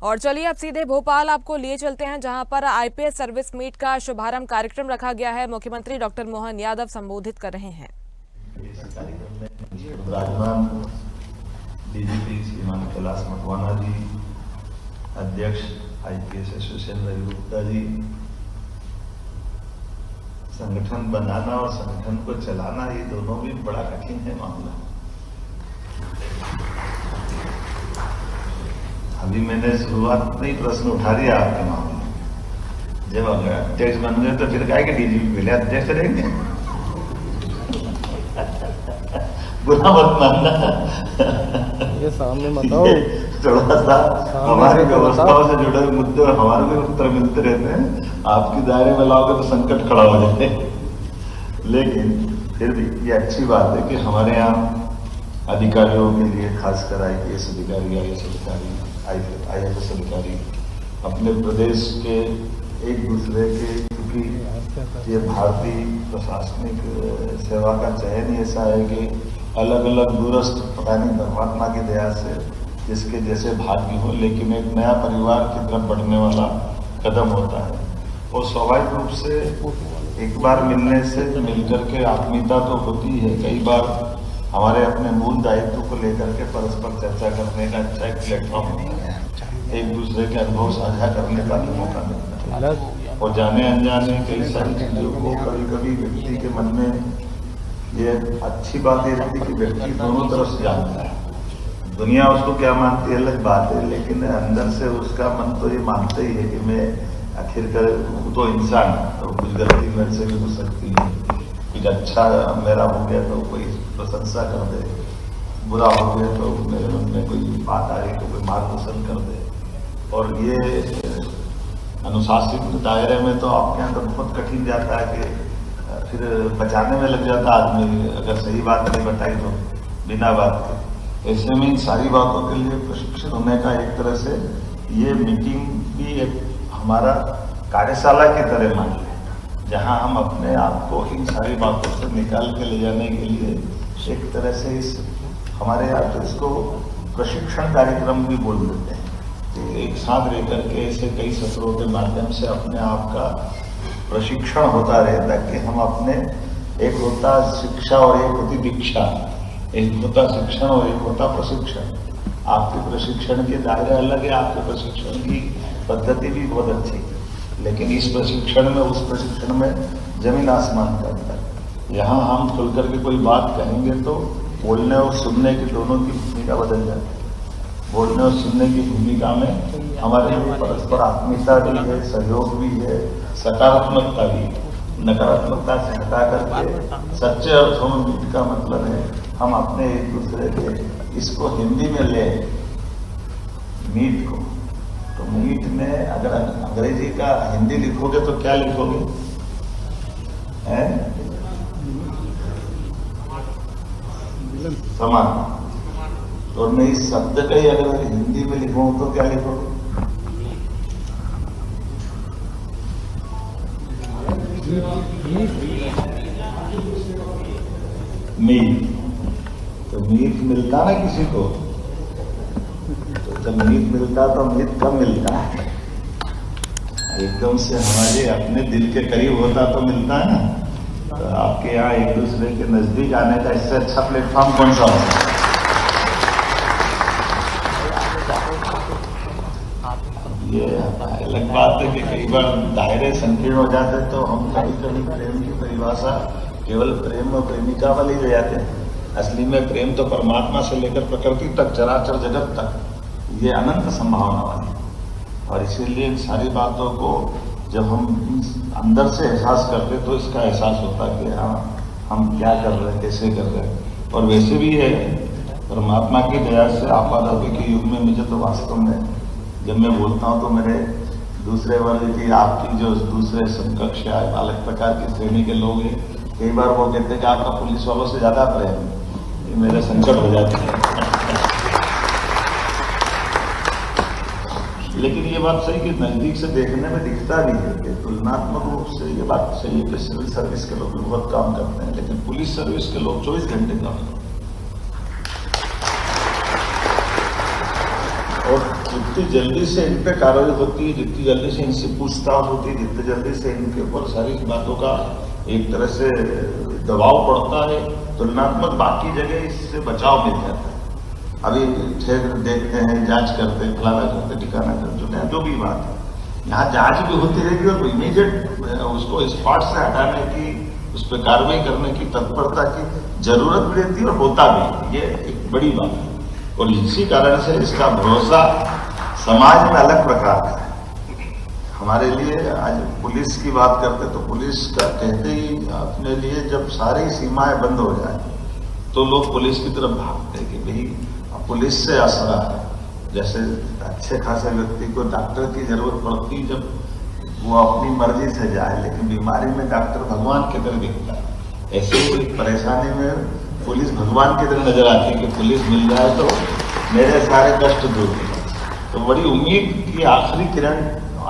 और चलिए अब सीधे भोपाल आपको लिए चलते हैं, जहां पर आईपीएस सर्विस मीट का शुभारंभ कार्यक्रम रखा गया है। मुख्यमंत्री डॉक्टर मोहन यादव संबोधित कर रहे हैं। राजमान डीजीपी श्रीमान कैलाश मटवाना जी, अध्यक्ष आईपीएस एसोसिएशन रवि गुप्ता जी, संगठन बनाना और संगठन को चलाना ये दोनों भी बड़ा कठिन है मामला। अभी मैंने शुरुआत में ही प्रश्न उठा दिया आपके मामले। जब अगर अध्यक्ष बन गए तो फिर क्या कि डीजीपी पहले अध्यक्ष रहेंगे। बुरा मत मानना, ये सामने बताओ। थोड़ा सा हमारी व्यवस्थाओं से जुड़े मुद्दे और हमारे भी उत्तर मिलते रहते हैं। आपकी दायरे में लाओगे तो संकट खड़ा हो जाते हैं। लेकिन फिर भी ये अच्छी बात है कि हमारे यहाँ अधिकारियों के लिए, खासकर आईपीएस अधिकारी, आईएएस अधिकारी, आईएफएस अधिकारी अपने प्रदेश के एक दूसरे के, क्योंकि ये भारतीय प्रशासनिक सेवा का चयन ऐसा है कि अलग अलग दूरस्थ, पता नहीं परमात्मा की दया से जिसके जैसे भाग्य हो, लेकिन एक नया परिवार की तरफ बढ़ने वाला कदम होता है। और स्वाभाविक रूप से एक बार मिलने से मिलकर के आत्मीयता तो होती है। कई बार हमारे अपने मूल दायित्व को लेकर के परस्पर चर्चा करने का अच्छा एक प्लेटफॉर्म होता है, एक दूसरे के अनुभव साझा करने का भी मौका मिलता है। और जाने अनजाने कई सारी चीजों को कभी कभी व्यक्ति के मन में, ये अच्छी बात ये रहती कि व्यक्ति दोनों तरफ से जानता है। दुनिया उसको क्या मानती है अलग बात है, लेकिन अंदर से उसका मन तो ये मानता ही है कि मैं आखिरकार तो इंसान, तो कुछ गलती मेरे से भी हो सकती है, कुछ अच्छा मेरा हो गया तो कोई प्रशंसा कर दे, बुरा हो गया तो मेरे मन में कोई बात आ रही तो कोई मार्गदर्शन कर दे। और ये अनुशासित दायरे में तो आपके यहाँ तो बहुत कठिन जाता है कि फिर बचाने में लग जाता आदमी, अगर सही बात नहीं बताई तो बिना बात के। ऐसे में इन सारी बातों के लिए प्रशिक्षित होने का एक तरह से ये मीटिंग भी एक हमारा कार्यशाला की तरह मान लें, जहां हम अपने आप को इन सारी बातों से निकाल के ले जाने के लिए एक तरह से इस हमारे यहाँ तो इसको प्रशिक्षण कार्यक्रम भी बोल देते हैं। एक साथ रह करके ऐसे कई सत्रों के माध्यम से अपने आप का प्रशिक्षण होता रहे, ताकि हम अपने, एक होता शिक्षा और एक होती दीक्षा, एक होता शिक्षण और एक होता प्रशिक्षण। आपके प्रशिक्षण के दायरे अलग है, आपके प्रशिक्षण की पद्धति भी बहुत अच्छी, लेकिन इस प्रशिक्षण में, उस प्रशिक्षण में जमीन आसमान का अंतर। यहाँ हम खुल करके कोई बात कहेंगे तो बोलने और सुनने की दोनों की भूमिका बदल जाती है। बोलने और सुनने की भूमिका में हमारे लिए परस्पर आत्मीयता भी है, सहयोग भी है, सकारात्मकता भी है। नकारात्मकता से हटा करके सच्चे अर्थों में मीट का मतलब है हम अपने एक दूसरे के, इसको हिंदी में ले मीट को, तो मीट में अगर अंग्रेजी का हिंदी लिखोगे तो क्या लिखोगे? समान। तो मैं इस शब्द का ही अगर हिंदी में लिखूं तो क्या लिखोगे? मीट। तो मीट मिलता ना किसी को, तो जब मीट मिलता तो मीट कब मिलता है? एकदम से हमारे अपने दिल के करीब होता तो मिलता है ना। तो आपके यहाँ एक दूसरे के नजदीक आने का इससे अच्छा प्लेटफॉर्म कौन सा होगा? ये अलग बात है कि कई बार दायरे संकीर्ण हो जाते तो हम कभी कभी प्रेम की परिभाषा केवल प्रेम और प्रेमिका वाली ले जाते हैं। असली में प्रेम तो परमात्मा से लेकर प्रकृति तक, चराचर जगत तक, ये अनंत संभावना वाली। और इसीलिए इन सारी बातों को जब हम अंदर से एहसास करते तो इसका एहसास होता कि हाँ, हम क्या कर रहे हैं, कैसे कर रहे हैं। और वैसे भी है, परमात्मा की दया से आपाधापी के युग में मुझे तो वास्तव में, जब मैं बोलता हूँ तो मेरे दूसरे वर्ग की, आपकी जो दूसरे समकक्ष या अलग प्रकार की श्रेणी के लोग हैं, कई बार वो कहते हैं कि आपका पुलिस वालों से ज्यादा प्रेम, ये मेरे संकट हो जाते हैं। लेकिन ये बात सही कि नजदीक से देखने में दिखता भी है कि तुलनात्मक रूप से ये बात सही है कि सिविल सर्विस के लोग बहुत काम करते हैं, लेकिन पुलिस सर्विस के लोग 24 घंटे काम करते हैं। और जितनी जल्दी से इन पे कार्रवाई होती है, जितनी जल्दी से इनसे पूछताछ होती है, जितनी जल्दी से इनके ऊपर सारी बातों का एक तरह से दबाव पड़ता है, तुलनात्मक बाकी जगह इससे बचाव मिल जाता है। अभी ठेक देखते हैं, जांच करते हैं, फलाना करते, ठिकाना करते हैं, जो भी बात है, यहाँ जांच भी होती रहेगी और इमीडिएट उसको स्पॉट से हटाने की, उस पर कार्रवाई करने की तत्परता की जरूरत भी रहती है और होता भी, ये एक बड़ी बात है। और इसी कारण से इसका भरोसा समाज में अलग प्रकार का है। हमारे लिए आज पुलिस की बात करते तो पुलिस का कहते ही अपने लिए जब सारी सीमाएं बंद हो जाए तो लोग पुलिस की तरफ भागते हैं कि भाई पुलिस से आसरा है। जैसे अच्छे खासे व्यक्ति को डॉक्टर की जरूरत पड़ती जब वो अपनी मर्जी से जाए, लेकिन बीमारी में डॉक्टर भगवान की तरह दिखता है। ऐसे ही परेशानी में पुलिस भगवान की तरह नजर आती है कि पुलिस मिल जाए तो मेरे सारे कष्ट दूर हो जाए। तो बड़ी उम्मीद की आखिरी किरण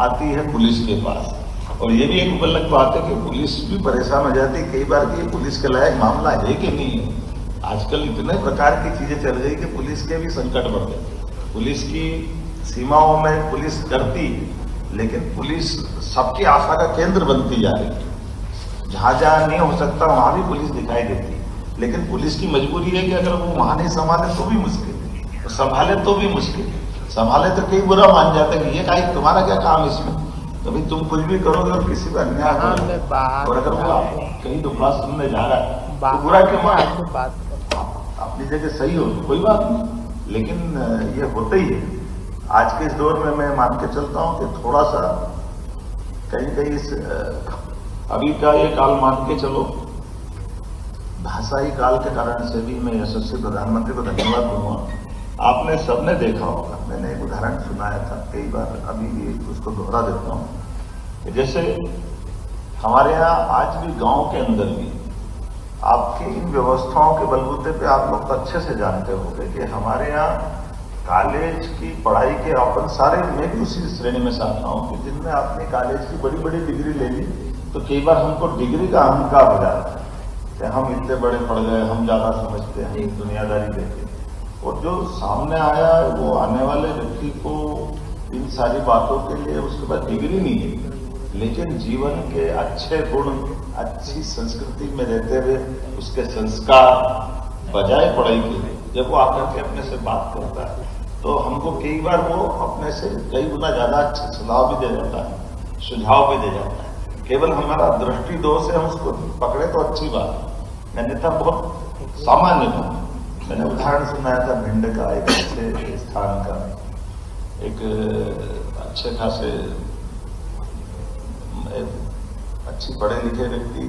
आती है पुलिस के पास। और ये भी एक उपलब्ध बात है कि पुलिस भी परेशान हो जाती है कई बार कि ये पुलिस के लायक मामला है कि नहीं है। आजकल इतने प्रकार की चीजें चल रही कि पुलिस के भी संकट बढ़ गए। पुलिस की सीमाओं में पुलिस करती, लेकिन पुलिस सबकी आशा का केंद्र बनती जा रही है। जहां जहां नहीं हो सकता वहां भी पुलिस दिखाई देती है, लेकिन पुलिस की मजबूरी है कि अगर वो वहां नहीं संभाले तो भी मुश्किल, संभाले तो भी मुश्किल। संभाले तो कई बुरा मान जाते हैं कि ये कहीं तुम्हारा क्या काम इसमें, तो भाई तुम कुछ भी करोगे और किसी पर अन्याय करोगे, और अगर वो कहीं दुखड़ा सुनने जा रहा है तो बुरा क्यों मान, अपनी जगह सही हो कोई बात नहीं, लेकिन ये होता ही है। आज के इस दौर में मैं मान के चलता हूं कि थोड़ा सा कहीं इस अभी का ये काल मान के चलो, भाषाई काल के कारण से भी मैं यशस्वी प्रधानमंत्री को धन्यवाद दूंगा। आपने सबने देखा होगा, मैंने एक उदाहरण सुनाया था कई बार, अभी भी उसको दोहरा देता हूं कि जैसे हमारे यहाँ आज भी गांव के अंदर भी आपकी इन व्यवस्थाओं के बलबूते पे आप लोग तो अच्छे से जानते होंगे कि हमारे यहाँ कॉलेज की पढ़ाई के अपन सारे, मैं भी उसी श्रेणी में से आता हूँ कि जिनमें आपने कॉलेज की बड़ी बड़ी डिग्री ले ली तो कई बार हमको डिग्री का अहंकार हो जाता है कि हम इतने बड़े पढ़ गए, हम ज्यादा समझते हैं, दुनियादारी देते। और जो सामने आया वो आने वाले व्यक्ति को इन सारी बातों के लिए उसके पास डिग्री नहीं है, लेकिन जीवन के अच्छे गुण, अच्छी संस्कृति में रहते हुए उसके संस्कार बजाय पढ़ाई के, जब वो आकर के अपने से बात करता है तो हमको कई बार वो अपने से कई गुना ज्यादा अच्छे सुझाव भी दे जाता है, सुझाव भी दे जाता है। केवल हमारा दृष्टि दोष है, हम उसको पकड़े तो अच्छी बात, अन्यथा बहुत सामान्य बात। मैंने उदाहरण सुनाया था भिंड का, एक अच्छे स्थान का, एक अच्छे खासे अच्छी पढ़े लिखे व्यक्ति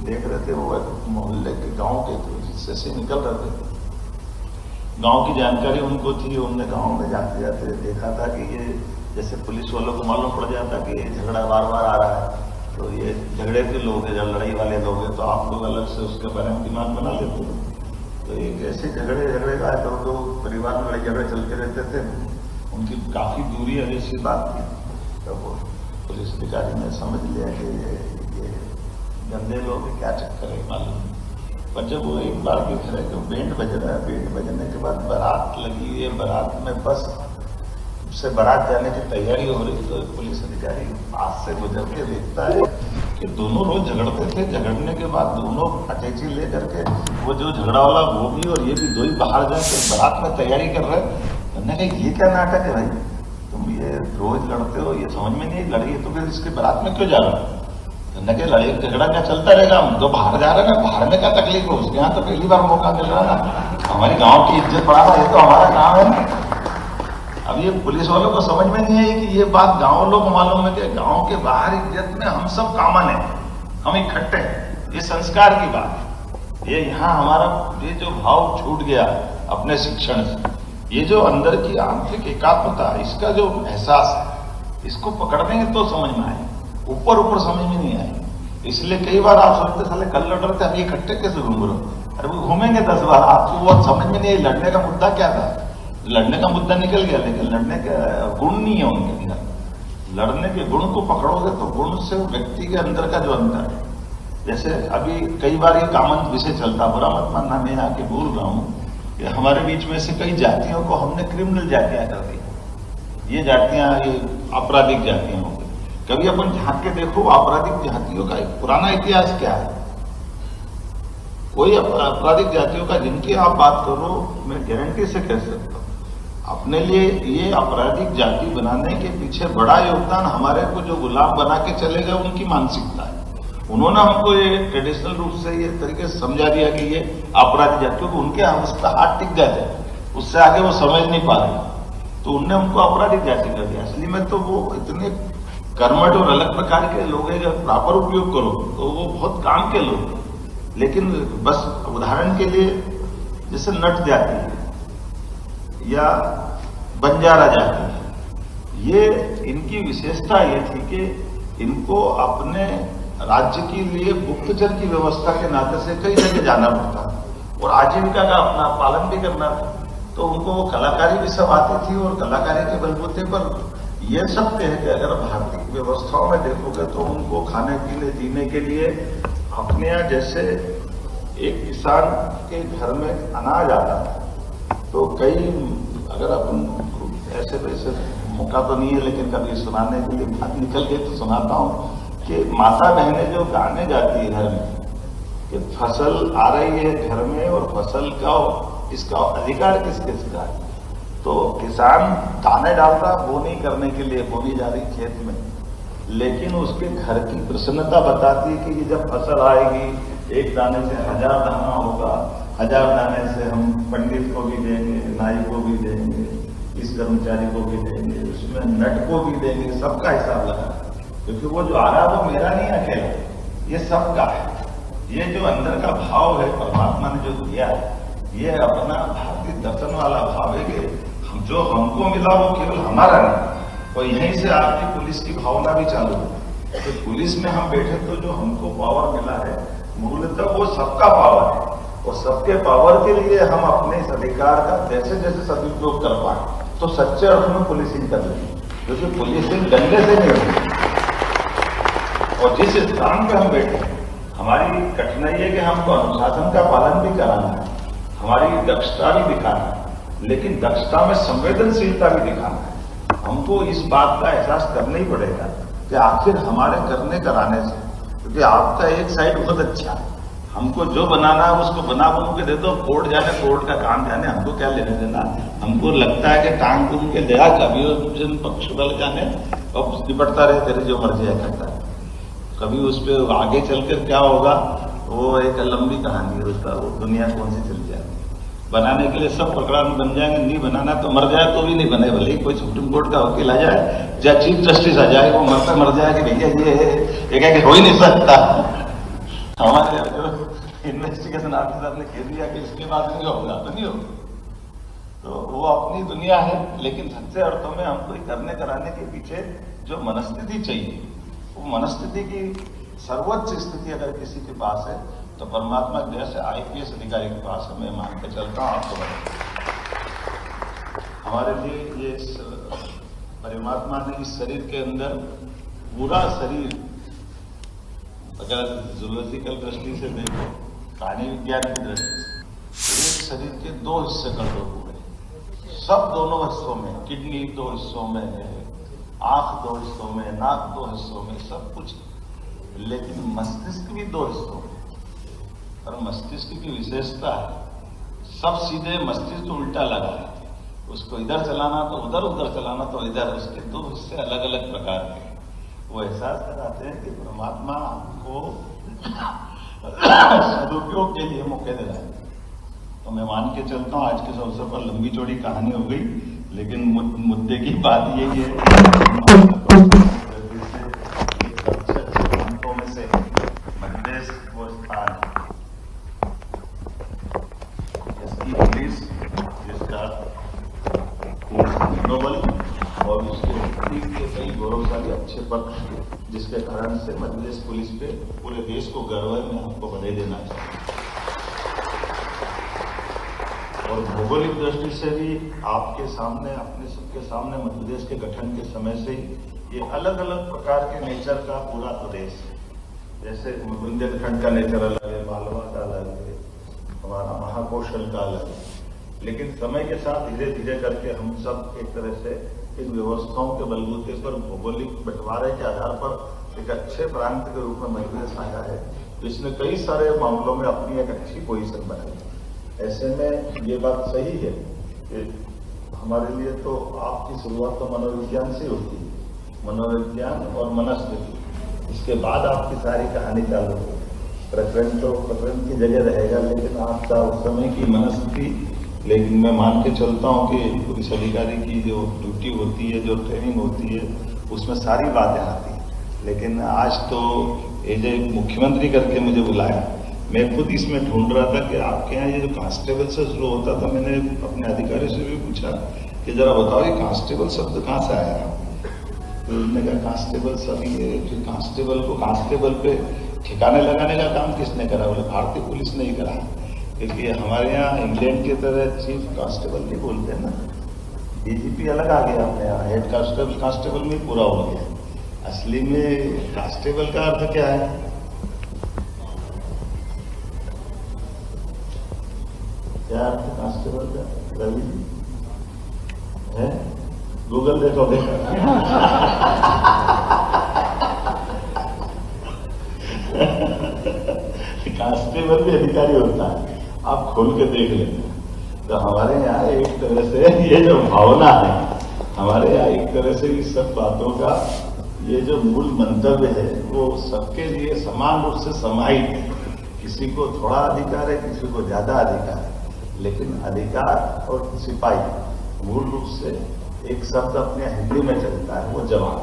देख रहे थे, वो मोहल्ले के गांव के हिस्से से निकल रहे थे। गांव की जानकारी उनको थी, उनने गांव में जाते जाते देखा था कि ये जैसे पुलिस वालों को मालूम पड़ जाता कि ये झगड़ा बार बार आ रहा है, तो ये झगड़े के लोग हैं, जब लड़ाई वाले लोग हैं तो आप लोग अलग से उसके बारे में दिमाग बना लेते हो। तो एक ऐसे झगड़े का तो परिवार में झगड़े चलते रहते थे, उनकी काफी दूरी है, ऐसी बात थी। तो वो पुलिस अधिकारी ने समझ लिया कि ये गंदे लोग क्या चक्कर है मालूम। पर जब वो एक बार भी खड़े तो बैंड बज रहा है, बैंड बजने के बाद बारात लगी है, बारात में बस से बारात जाने की तैयारी हो रही, तो पुलिस अधिकारी पास से गुजर के देखता है कि दोनों रोज झगड़ते थे, झगड़ने के बाद दोनों अटैची लेकर के वो जो झगड़ा वाला वो भी और ये भी दो ही बाहर जाके बारात में तैयारी कर रहे हैं। मैंने कहा ये क्या नाटक है भाई, तुम ये रोज लड़ते हो, ये समझ में नहीं लड़ी तो फिर इसके बारात में क्यों जा रहे हो? के लड़ाई झगड़ा क्या चलता रहेगा, हम तो बाहर जा रहे हैं ना, बाहर में क्या तकलीफ है, उसके यहाँ तो पहली बार मौका मिल रहा है ना, हमारी गांव की इज्जत बढ़ाना ये तो हमारा काम है ना। अब ये पुलिस वालों को समझ में नहीं आई कि ये बात गांव लोग मालूम है कि गांव के बाहर इज्जत में हम सब कामन है, हम इकट्ठे हैं, ये संस्कार की बात है। ये यहाँ हमारा ये जो भाव छूट गया अपने शिक्षण से, ये जो अंदर की आंतरिक एकात्मता, इसका जो एहसास है, इसको पकड़ेंगे तो समझ में आए, ऊपर ऊपर समझ में नहीं आए। इसलिए कई बार आप सोचते साले कल लड़ रहे थे, अब ये इकट्ठे कैसे घूम रहे हो? अरे वो घूमेंगे 10 बार, आपको वो समझ में नहीं आई लड़ने का मुद्दा क्या था। लड़ने का मुद्दा निकल गया, लेकिन लड़ने का गुण नहीं है उनके अंदर। लड़ने के गुण को पकड़ोगे तो गुण से व्यक्ति के अंदर का जो अंतर है, जैसे अभी कई बार ये कॉमन विषय चलता, बुरा मत मानना, मैं आके बोल रहा हूँ कि हमारे बीच में से कई जातियों को हमने क्रिमिनल जातियां कर दी। ये जातियां ये आपराधिक जातियां हो गई। कभी अपन झांक के देखो आपराधिक जातियों का एक पुराना इतिहास क्या है। कोई आपराधिक जातियों का जिनकी आप बात करो, मैं गारंटी से कह सकता हूं, अपने लिए ये आपराधिक जाति बनाने के पीछे बड़ा योगदान हमारे को जो गुलाम बना के चले गए उनकी मानसिकता है। उन्होंने हमको ये ट्रेडिशनल रूप से ये तरीके से समझा दिया कि ये आपराधिक जातियों को उनके उस पर हाथ टिक गए थे, उससे आगे वो समझ नहीं पा रहे, तो उनने उनको आपराधिक जाति कर दिया। असली में तो वो इतने कर्मठ और अलग प्रकार के लोग हैं, जब प्रॉपर उपयोग करो तो वो बहुत काम के लोग हैं। लेकिन बस उदाहरण के लिए जैसे नट जाति है या बंजारा जाति है, ये इनकी विशेषता ये थी कि इनको अपने राज्य के लिए गुप्तचर की व्यवस्था के नाते से कई जगह जाना पड़ता और आजीविका का अपना पालन भी करना था। तो उनको वो कलाकारी भी सब आती थी और कलाकारी के बलबूते पर ये सब कह के अगर भारतीय व्यवस्थाओं में देखोगे तो उनको खाने पीने जीने के लिए अपने यहाँ जैसे एक किसान के घर में अनाज आता है तो कई अगर अपन ऐसे वैसे मौका तो नहीं है लेकिन कभी सुनाने के लिए बात निकल गई तो सुनाता हूँ कि माता बहनें जो गाने जाती है घर में कि फसल आ रही है घर में और फसल का इसका अधिकार किस किसका है। तो किसान दाने डालता बोनी करने के लिए बोनी जा रही खेत में, लेकिन उसके घर की प्रसन्नता बताती है कि ये जब फसल आएगी एक दाने से 1000 दाना होगा, 1000 दाने से हम पंडित को भी देंगे, नाई को भी देंगे, इस कर्मचारी को भी देंगे, उसमें नट को भी देंगे, सबका हिसाब लगा, क्योंकि वो जो आ रहा है वो मेरा नहीं अकेला, ये सबका है। ये जो अंदर का भाव है परमात्मा ने जो दिया है, ये अपना भारतीय दर्शन वाला भाव है कि जो हमको मिला वो केवल हमारा नहीं। और यहीं से आपकी पुलिस की भावना भी चालू है। तो पुलिस में हम बैठे तो जो हमको पावर मिला है मूलतः वो सबका पावर है और सबके पावर के लिए हम अपने इस अधिकार का जैसे जैसे सदुपयोग कर पाए तो सच्चे अर्थ में पुलिसिंग कर लेंगे, क्योंकि पुलिसिंग डंडे से नहीं होती। और जिस स्थान पे हम बैठे हमारी कठिनाई है कि हमको अनुशासन का पालन भी कराना है, हमारी दक्षता भी दिखाना है, लेकिन दक्षता में संवेदनशीलता भी दिखाना है। हमको इस बात का एहसास करना ही पड़ेगा कि आखिर हमारे करने कराने से, क्योंकि आपका एक साइड बहुत अच्छा है, हमको जो बनाना है उसको बना के दे दो, कोर्ट जाने कोर्ट का काम जाने, हमको क्या लेने देना। हमको लगता है कि टांग टूंग के दया कभी पक्ष बल जाने और निपटता रहे तेरे जो मर्जी है करता है। कभी उस पर आगे चलकर क्या होगा वो एक लंबी कहानी है उसका, वो दुनिया कौन सी चल जाएगी। बनाने के लिए सब प्रकरण बन जाएंगे, नहीं बनाना तो मर जाए तो भी नहीं बने, भले कोई सुप्रीम कोर्ट का वकील आ जाए या चीफ जस्टिस आ जाए, वो मरता मर जाए कि भैया ये हो ही नहीं सकता। हमारे जो इन्वेस्टिगेशन ऑफिसर ने कह दिया कि इसके बाद नहीं होगा तो नहीं होगा, तो वो अपनी दुनिया है। लेकिन सच्चे अर्थों में हमको करने कराने के पीछे जो मनस्थिति चाहिए, वो मनस्थिति की सर्वोच्च स्थिति अगर किसी के पास है तो परमात्मा जैसे आईपीएस अधिकारी के पास है। मैं मान के चलता हूँ आपको हमारे लिए ये परमात्मा ने इस शरीर के अंदर पूरा शरीर, अगर जूलॉजिकल दृष्टि से देखो, प्राणी विज्ञान की दृष्टि से, एक शरीर के 2 हिस्से कर दो पूरे, सब दोनों हिस्सों में, किडनी 2 हिस्सों में है, आंख 2 हिस्सों में, नाक 2 हिस्सों में, सब कुछ, लेकिन मस्तिष्क भी 2 हिस्सों में। और मस्तिष्क की विशेषता है सब सीधे मस्तिष्क उल्टा लगा है, उसको इधर चलाना तो उधर, उधर चलाना तो इधर, उसके 2 हिस्से अलग अलग प्रकार के। वो एहसास कराते हैं कि परमात्मा को सदुपयोग के लिए मौके दे रहा है। तो मैं मान के चलता हूँ आज के अवसर पर लंबी चौड़ी कहानी हो गई, लेकिन मुद्दे की बात यही है में से मध्यप्रदेश वो स्थान जिसकी पुलिस, जिसका मनोबल और उसके कई गौरवशाली अच्छे पक्ष, जिसके कारण से मध्यप्रदेश पुलिस पे पूरे देश को गर्व है। मैं आपको बधाई देना चाहता हूँ। और भौगोलिक दृष्टि से भी आपके सामने, अपने सबके सामने मध्यप्रदेश के गठन के समय से ही ये अलग अलग प्रकार के नेचर का पूरा प्रदेश है। जैसे बुंदेलखंड का नेचर अलग है, मालवा का अलग है, हमारा महाकौशल का अलग है, लेकिन समय के साथ धीरे धीरे करके हम सब एक तरह से इन व्यवस्थाओं के बलबूते पर भौगोलिक बंटवारे के आधार पर एक अच्छे प्रांत के रूप में मध्य प्रदेश आया है, तो इसने कई सारे मामलों में अपनी एक अच्छी पोजीशन बनाई। ऐसे में ये बात सही है कि हमारे लिए तो आपकी शुरुआत तो मनोविज्ञान से होती है, मनोविज्ञान और मनस्थिति, इसके बाद आपकी सारी कहानी चालू हो। प्रकरण तो प्रकरण की जगह रहेगा, लेकिन आपका उस समय की मनस्थिति, लेकिन मैं मान के चलता हूँ कि पुलिस अधिकारी की जो ड्यूटी होती है, जो ट्रेनिंग होती है, उसमें सारी बातें आती हैं। लेकिन आज तो एज ए मुख्यमंत्री करके मुझे बुलाया, मैं खुद इसमें ढूंढ रहा था कि आपके यहाँ ये जो कांस्टेबल से शुरू होता था, मैंने अपने अधिकारी से भी पूछा कि जरा बताओ ये कांस्टेबल शब्द कहाँ से आया। तो उन्होंने कहा कांस्टेबल सर, ये फिर कांस्टेबल को कांस्टेबल पे ठिकाने लगाने का काम किसने करा? बोले भारतीय पुलिस ने ही करा, क्योंकि हमारे यहाँ इंग्लैंड की तरह चीफ कांस्टेबल नहीं बोलते हैं ना, डीजीपी अलग आ गया अपने यहाँ, हेड कांस्टेबल में पूरा हो गया। असली में कांस्टेबल का अर्थ क्या है? क्या अर्थ कांस्टेबल का? रवि जी है? गूगल देखो कांस्टेबल भी अधिकारी होता है, आप खोल के देख लेना। तो हमारे यहाँ एक तरह से ये जो भावना है, हमारे यहाँ एक तरह से इस सब बातों का ये जो मूल मंतव्य है वो सबके लिए समान रूप से समाहित है। किसी को थोड़ा अधिकार है, किसी को ज्यादा अधिकार है, लेकिन अधिकार और सिपाही मूल रूप से एक शब्द अपने हिंदी में चलता है, वो जवान।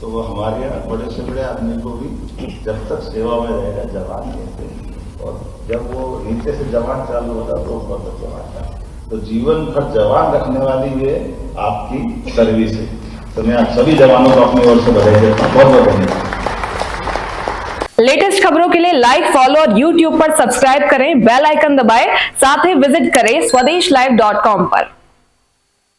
तो वो हमारे यहाँ बड़े से बड़े आदमी को भी जब तक सेवा में रहेगा जवान कहते हैं, और जब वो नीचे से जवान चालू होता तो ऊपर तक जवान था। तो जीवन भर जवान रखने वाली ये आपकी सर्विस है। तो मैं आप सभी जवानों को अपनी ओर से बधाई देता हूँ, बहुत बहुत धन्यवाद। लेटेस्ट खबरों के लिए लाइक, फॉलो और YouTube पर सब्सक्राइब करें, बेल आइकन दबाएं, साथ ही विजिट करें swedeshlive.com पर।